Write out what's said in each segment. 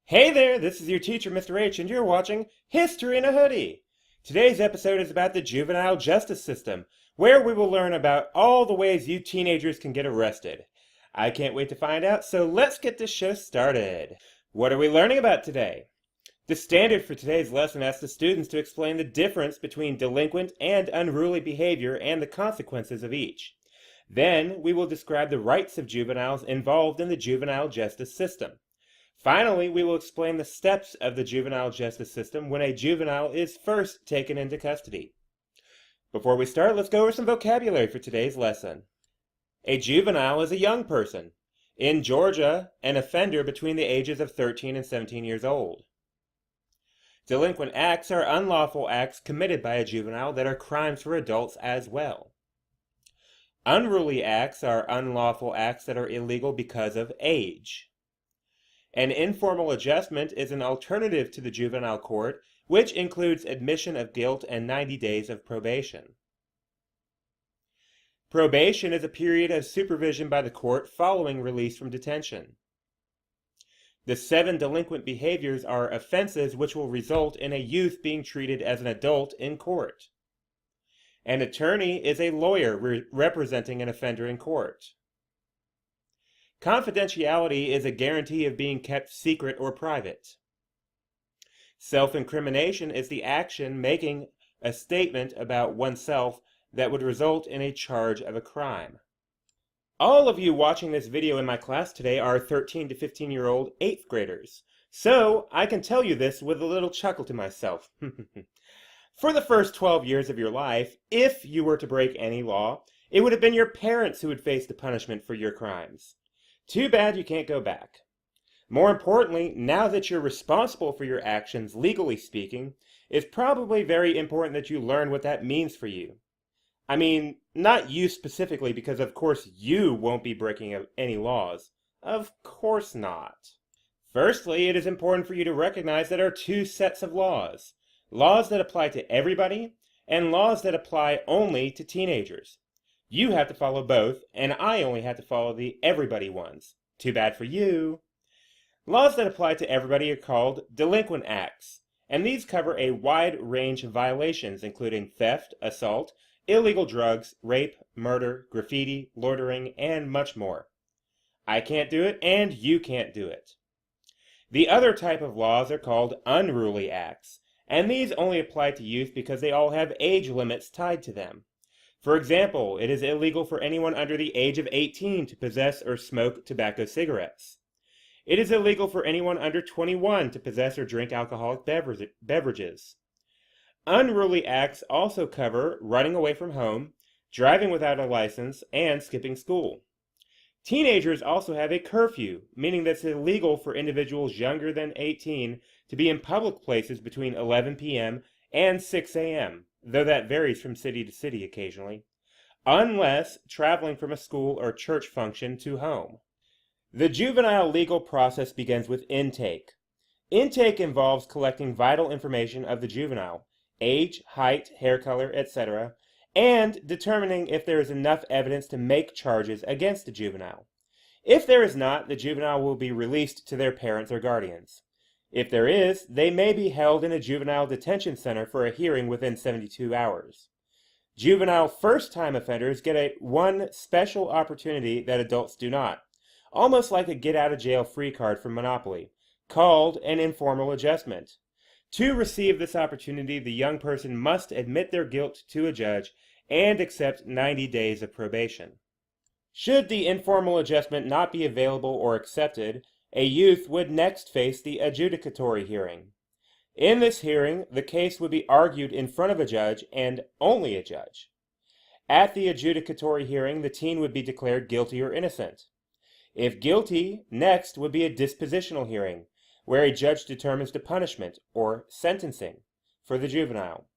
Hey there, this is your teacher, Mr. H, and you're watching History in a Hoodie. Today's episode is about the juvenile justice system, where we will learn about all the ways you teenagers can get arrested. I can't wait to find out, so let's get this show started. What are we learning about today? The standard for today's lesson asks the students to explain the difference between delinquent and unruly behavior and the consequences of each. Then, we will describe the rights of juveniles involved in the juvenile justice system. Finally, we will explain the steps of the juvenile justice system when a juvenile is first taken into custody. Before we start, let's go over some vocabulary for today's lesson. A juvenile is a young person. In Georgia, an offender between the ages of 13 and 17 years old. Delinquent acts are unlawful acts committed by a juvenile that are crimes for adults as well. Unruly acts are unlawful acts that are illegal because of age. An informal adjustment is an alternative to the juvenile court, which includes admission of guilt and 90 days of probation. Probation is a period of supervision by the court following release from detention. The 7 delinquent behaviors are offenses which will result in a youth being treated as an adult in court. An attorney is a lawyer representing an offender in court. Confidentiality is a guarantee of being kept secret or private. Self-incrimination is the action making a statement about oneself that would result in a charge of a crime. All of you watching this video in my class today are 13 to 15-year-old 8th graders, so I can tell you this with a little chuckle to myself. For the first 12 years of your life, if you were to break any law, it would have been your parents who would face the punishment for your crimes. Too bad you can't go back. More importantly, now that you're responsible for your actions, legally speaking, it's probably very important that you learn what that means for you. I mean, not you specifically, because of course you won't be breaking any laws. Of course not. Firstly, it is important for you to recognize that there are 2 sets of laws. Laws that apply to everybody, and laws that apply only to teenagers. You have to follow both, and I only have to follow the everybody ones. Too bad for you. Laws that apply to everybody are called delinquent acts, and these cover a wide range of violations, including theft, assault, illegal drugs, rape, murder, graffiti, loitering, and much more. I can't do it, and you can't do it. The other type of laws are called unruly acts, and these only apply to youth because they all have age limits tied to them. For example, it is illegal for anyone under the age of 18 to possess or smoke tobacco cigarettes. It is illegal for anyone under 21 to possess or drink alcoholic beverages. Unruly acts also cover running away from home, driving without a license, and skipping school. Teenagers also have a curfew, meaning that it's illegal for individuals younger than 18 to be in public places between 11 p.m. and 6 a.m., though that varies from city to city occasionally, unless traveling from a school or church function to home. The juvenile legal process begins with intake. Intake involves collecting vital information of the juvenile, age, height, hair color, etc., and determining if there is enough evidence to make charges against the juvenile. If there is not, the juvenile will be released to their parents or guardians. If there is, they may be held in a juvenile detention center for a hearing within 72 hours. Juvenile first-time offenders get one special opportunity that adults do not, almost like a get-out-of-jail-free card from Monopoly, called an informal adjustment. To receive this opportunity, the young person must admit their guilt to a judge and accept 90 days of probation. Should the informal adjustment not be available or accepted, a youth would next face the adjudicatory hearing. In this hearing, the case would be argued in front of a judge and only a judge. At the adjudicatory hearing, the teen would be declared guilty or innocent. If guilty, next would be a dispositional hearing, where a judge determines the punishment, or sentencing, for the juvenile.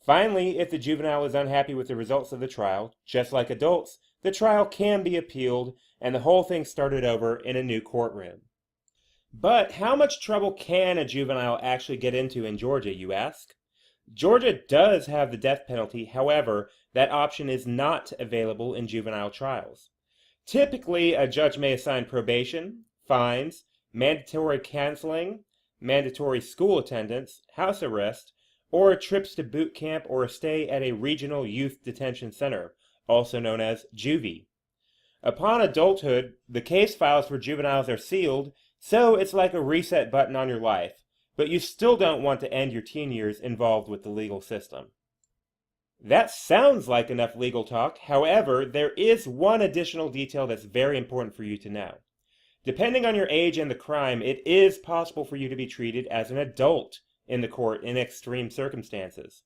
Finally, if the juvenile is unhappy with the results of the trial, just like adults, the trial can be appealed and the whole thing started over in a new courtroom. But how much trouble can a juvenile actually get into in Georgia, you ask? Georgia does have the death penalty, however, that option is not available in juvenile trials. Typically, a judge may assign probation, fines, mandatory counseling, mandatory school attendance, house arrest, or trips to boot camp or a stay at a regional youth detention center, also known as juvie. Upon adulthood, the case files for juveniles are sealed, so it's like a reset button on your life, but you still don't want to end your teen years involved with the legal system. That sounds like enough legal talk. However, there is one additional detail that's very important for you to know. Depending on your age and the crime, it is possible for you to be treated as an adult in the court in extreme circumstances.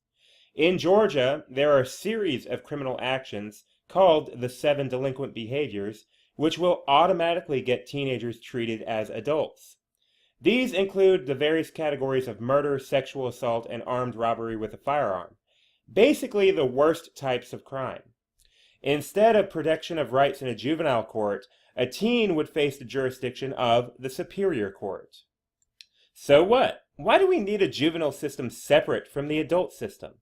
In Georgia, there are a series of criminal actions called the 7 delinquent behaviors, which will automatically get teenagers treated as adults. These include the various categories of murder, sexual assault, and armed robbery with a firearm. Basically, the worst types of crime. Instead of protection of rights in a juvenile court, a teen would face the jurisdiction of the superior court. So what? Why do we need a juvenile system separate from the adult system?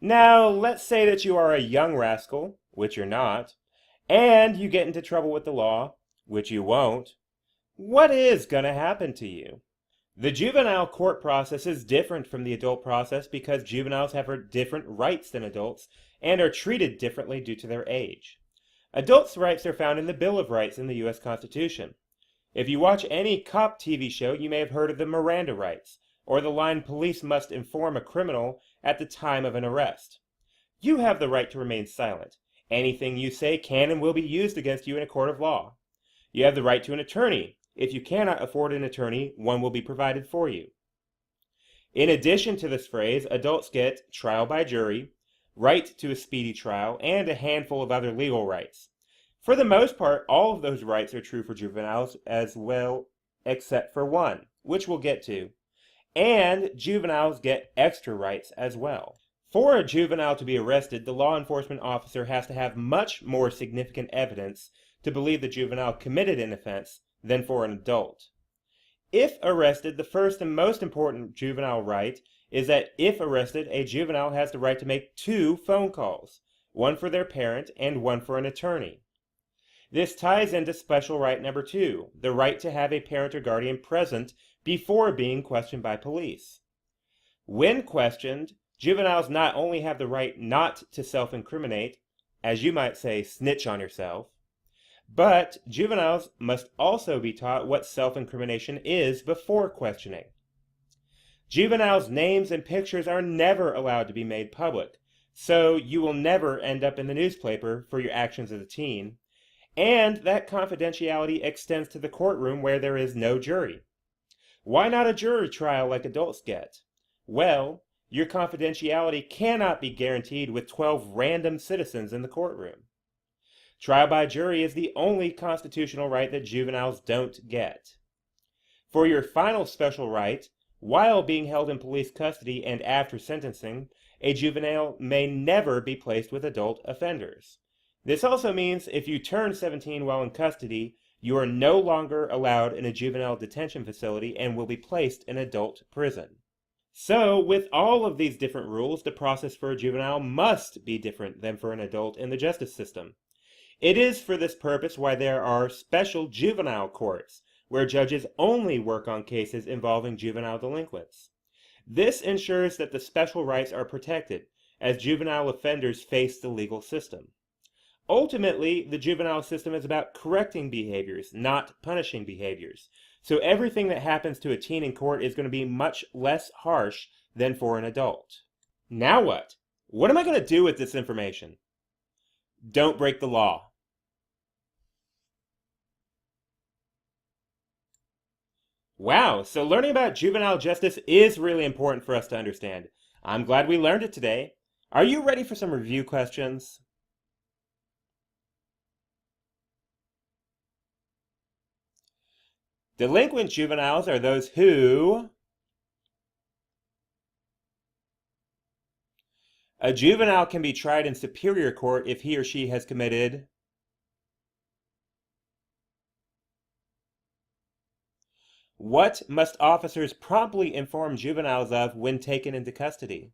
Now, let's say that you are a young rascal, which you're not, and you get into trouble with the law, which you won't. What is going to happen to you? The juvenile court process is different from the adult process because juveniles have different rights than adults and are treated differently due to their age. Adults' rights are found in the Bill of Rights in the U.S. Constitution. If you watch any cop TV show, you may have heard of the Miranda rights, or the line police must inform a criminal at the time of an arrest. You have the right to remain silent. Anything you say can and will be used against you in a court of law. You have the right to an attorney. If you cannot afford an attorney, one will be provided for you. In addition to this phrase, adults get trial by jury, right to a speedy trial, and a handful of other legal rights. For the most part, all of those rights are true for juveniles as well, except for one, which we'll get to. And juveniles get extra rights as well. For a juvenile to be arrested, the law enforcement officer has to have much more significant evidence to believe the juvenile committed an offense than for an adult. If arrested, the first and most important juvenile right is that if arrested, a juvenile has the right to make 2 phone calls, one for their parent and one for an attorney. This ties into special right number 2, the right to have a parent or guardian present before being questioned by police. When questioned, juveniles not only have the right not to self-incriminate, as you might say, snitch on yourself, but juveniles must also be taught what self-incrimination is before questioning. Juveniles' names and pictures are never allowed to be made public, so you will never end up in the newspaper for your actions as a teen, and that confidentiality extends to the courtroom where there is no jury. Why not a jury trial like adults get? Well, your confidentiality cannot be guaranteed with 12 random citizens in the courtroom. Trial by jury is the only constitutional right that juveniles don't get. For your final special right, while being held in police custody and after sentencing, a juvenile may never be placed with adult offenders. This also means if you turn 17 while in custody, you are no longer allowed in a juvenile detention facility and will be placed in adult prison. So, with all of these different rules, the process for a juvenile must be different than for an adult in the justice system. It is for this purpose why there are special juvenile courts, where judges only work on cases involving juvenile delinquents. This ensures that the special rights are protected, as juvenile offenders face the legal system. Ultimately, the juvenile system is about correcting behaviors, not punishing behaviors. So everything that happens to a teen in court is going to be much less harsh than for an adult. Now what? What am I going to do with this information? Don't break the law. Wow, so learning about juvenile justice is really important for us to understand. I'm glad we learned it today. Are you ready for some review questions? Delinquent juveniles are those who... A juvenile can be tried in superior court if he or she has committed... What must officers promptly inform juveniles of when taken into custody?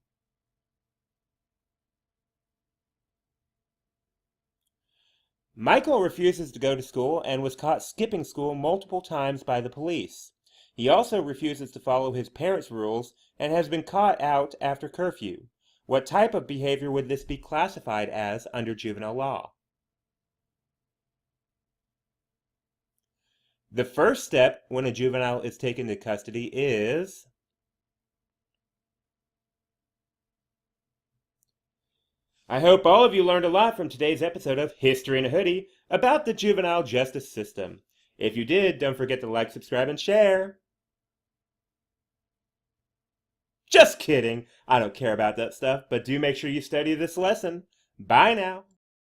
Michael refuses to go to school and was caught skipping school multiple times by the police. He also refuses to follow his parents' rules and has been caught out after curfew. What type of behavior would this be classified as under juvenile law? The first step when a juvenile is taken to custody is I hope all of you learned a lot from today's episode of History in a Hoodie about the juvenile justice system. If you did, don't forget to like, subscribe, and share. Just kidding. I don't care about that stuff, but do make sure you study this lesson. Bye now.